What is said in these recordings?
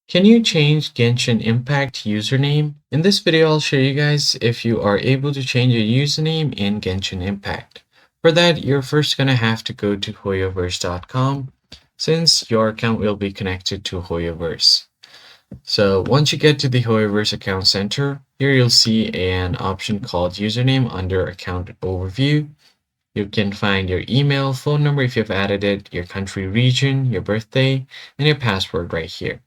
Can you change Genshin Impact username? In this video, I'll show you guys if you are able to change your username in Genshin Impact. For that, you're first going to have to go to hoyoverse.com since your account will be connected to Hoyoverse. So once you get to the Hoyoverse account center, here you'll see an option called username under account overview. You can find your email, phone number if you've added it, your country, region, your birthday, and your password right here.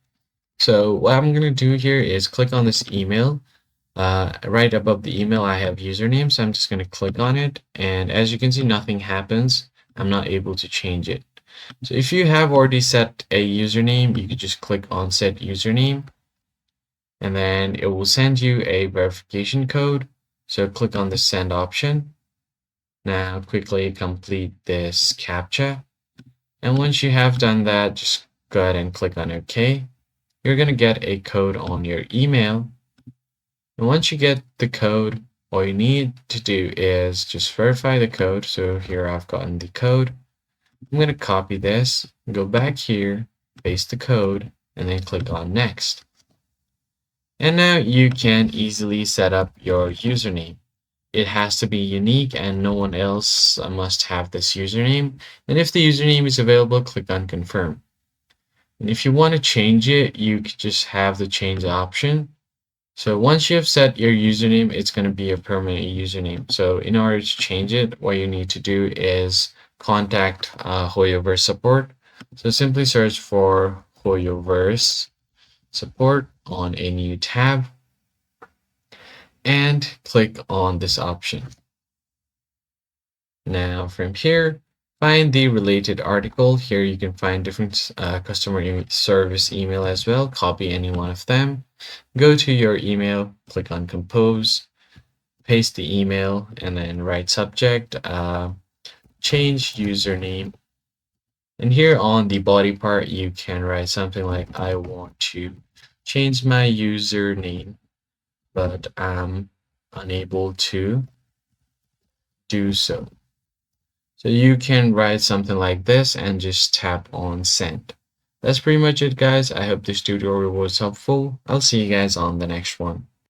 So what I'm going to do here is click on this email. Right above the email, I have username, so I'm just going to click on it. And as you can see, nothing happens. I'm not able to change it. So if you have already set a username, you could just click on set username, and then it will send you a verification code. So click on the send option. Now quickly complete this CAPTCHA. And once you have done that, just go ahead and click on OK. You're going to get a code on your email. And once you get the code, all you need to do is just verify the code. So here I've gotten the code. I'm going to copy this, go back here, paste the code, and then click on next. And now you can easily set up your username. It has to be unique and no one else must have this username. And if the username is available, click on confirm. And if you want to change it, you could just have the change option. So once you have set your username, it's going to be a permanent username. So in order to change it, what you need to do is contact Hoyoverse support. So simply search for Hoyoverse support on a new tab and click on this option. Now from here, find the related article. Here you can find different customer service email as well. Copy any one of them. Go to your email, click on compose, paste the email, and then write subject, change username. And here on the body part, you can write something like, I want to change my username, but I'm unable to do so. So you can write something like this and just tap on send. That's pretty much it, guys. I hope this tutorial was helpful. I'll see you guys on the next one.